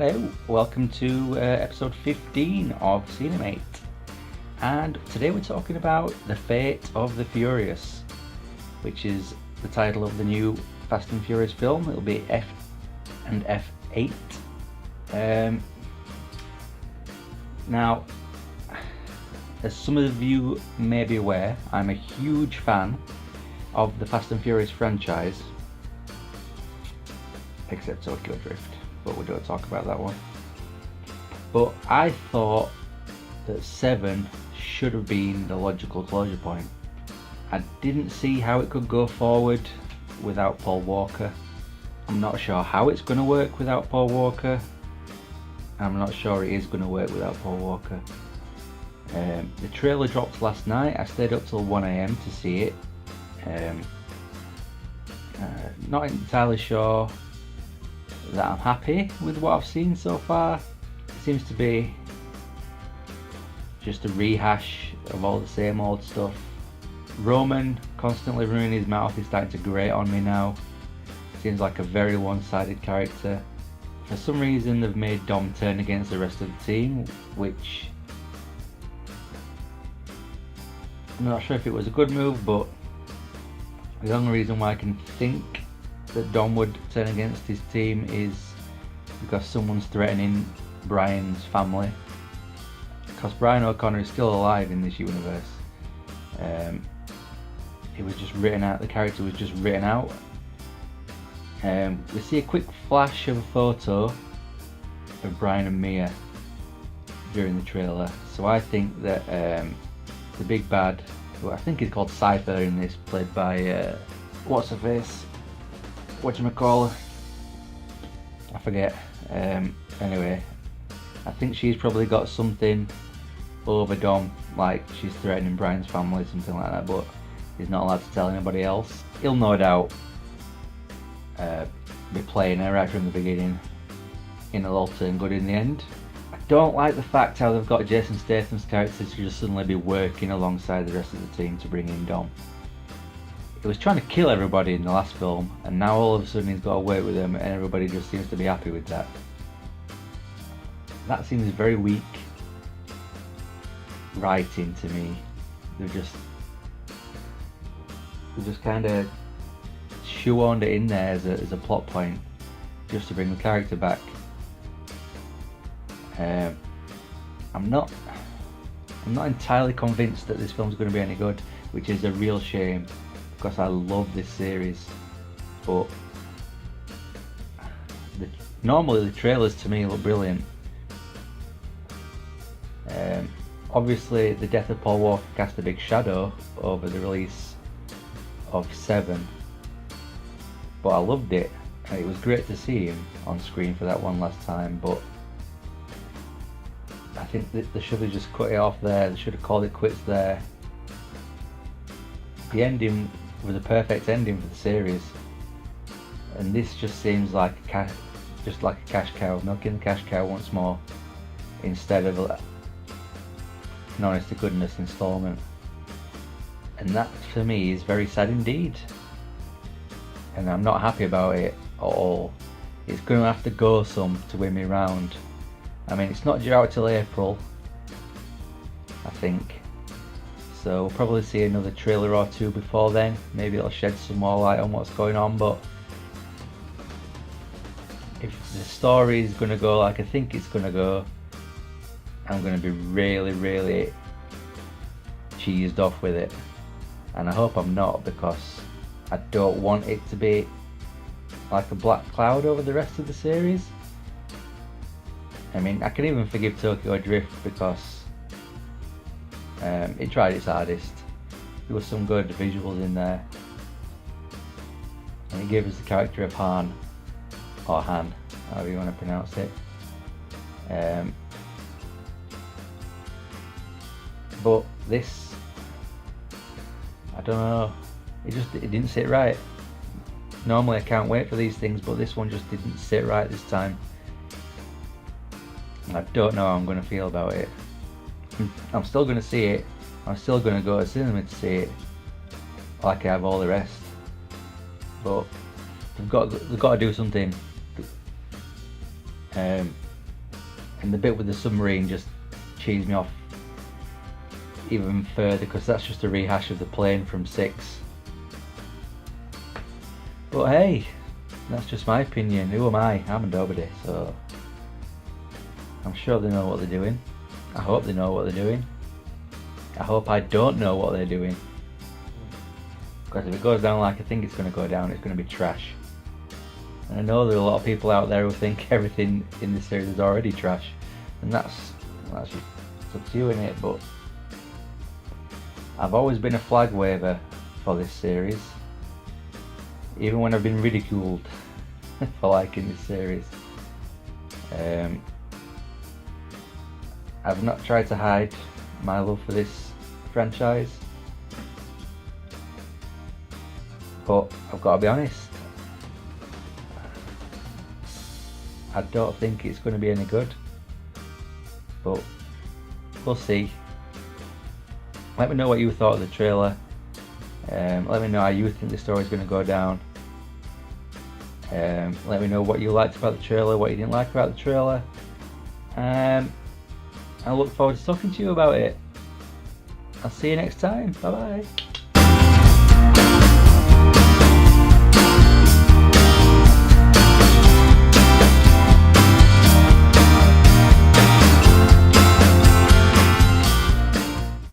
Hello, welcome to episode 15 of Cinemate, and today we're talking about The Fate of the Furious, which is the title of the new Fast and Furious film. It'll be F and F8. Now, as some of you may be aware, I'm a huge fan of the Fast and Furious franchise, except Tokyo Drift, but we don't talk about that one. But I thought that 7 should have been the logical closure point. I didn't see how it could go forward without Paul Walker. I'm not sure how it's going to work without Paul Walker. I'm not sure it is going to work without Paul Walker. The trailer dropped last night. I stayed up till 1 AM to see it. Not entirely sure that I'm happy with what I've seen so far. It seems to be just a rehash of all the same old stuff. Roman constantly running his mouth is starting to grate on me now. Seems like a very one-sided character. For some reason they've made Dom turn against the rest of the team, which I'm not sure if it was a good move, but the only reason why I can think that Dom would turn against his team is because someone's threatening Brian's family, because Brian O'Connor is still alive in this universe. It was just written out, the character was just written out. We see a quick flash of a photo of Brian and Mia during the trailer, so I think that the big bad, who I think is called Cypher in this, played by what's her face? Whatchamacallit? I forget. Anyway, I think she's probably got something over Dom, like she's threatening Brian's family, something like that, but he's not allowed to tell anybody else. He'll no doubt be playing her right from the beginning, and it'll all turn good in the end. I don't like the fact how they've got Jason Statham's character to just suddenly be working alongside the rest of the team to bring in Dom. He was trying to kill everybody in the last film, and now all of a sudden he's got to work with them, and everybody just seems to be happy with that. That seems very weak writing to me. They're just kind of shoehorned it in there as a plot point just to bring the character back. I'm not entirely convinced that this film's going to be any good, which is a real shame because I love this series. But normally the trailers to me look brilliant. Obviously the death of Paul Walker cast a big shadow over the release of 7, but I loved it. It was great to see him on screen for that one last time, but I think they should have just cut it off there. They should have called it quits there. The ending was a perfect ending for the series, and this just seems like a cash cow, milking the cash cow once more instead of an honest to goodness installment. And that for me is very sad indeed, and I'm not happy about it at all. It's going to have to go some to win me round. I mean, it's not due out till April, I think, so we'll probably see another trailer or two before then. Maybe it'll shed some more light on what's going on, but if the story is going to go like I think it's going to go, I'm going to be really, really cheesed off with it. And I hope I'm not, because I don't want it to be like a black cloud over the rest of the series. I mean, I can even forgive Tokyo Drift because it tried its hardest. There was some good visuals in there, and it gave us the character of Han, or Han, however you want to pronounce it. But this, I don't know, it didn't sit right. Normally I can't wait for these things, but this one just didn't sit right this time. I don't know how I'm going to feel about it. I'm still going to see it. I'm still going to go to cinema to see it, like I have all the rest. But they've got to do something. And the bit with the submarine just cheesed me off even further, because that's just a rehash of the plane from 6. But hey, that's just my opinion. Who am I? I'm a nobody, so I'm sure they know what they're doing. I hope they know what they're doing. I hope I don't know what they're doing, because if it goes down like I think it's going to go down, it's going to be trash. And I know there are a lot of people out there who think everything in this series is already trash, and that's just up to you, innit? But I've always been a flag waver for this series, even when I've been ridiculed for liking this series. I've not tried to hide my love for this franchise, but I've got to be honest, I don't think it's going to be any good, but we'll see. Let me know what you thought of the trailer. Let me know how you think the story is going to go down. Let me know what you liked about the trailer, what you didn't like about the trailer. I look forward to talking to you about it. I'll see you next time. Bye bye.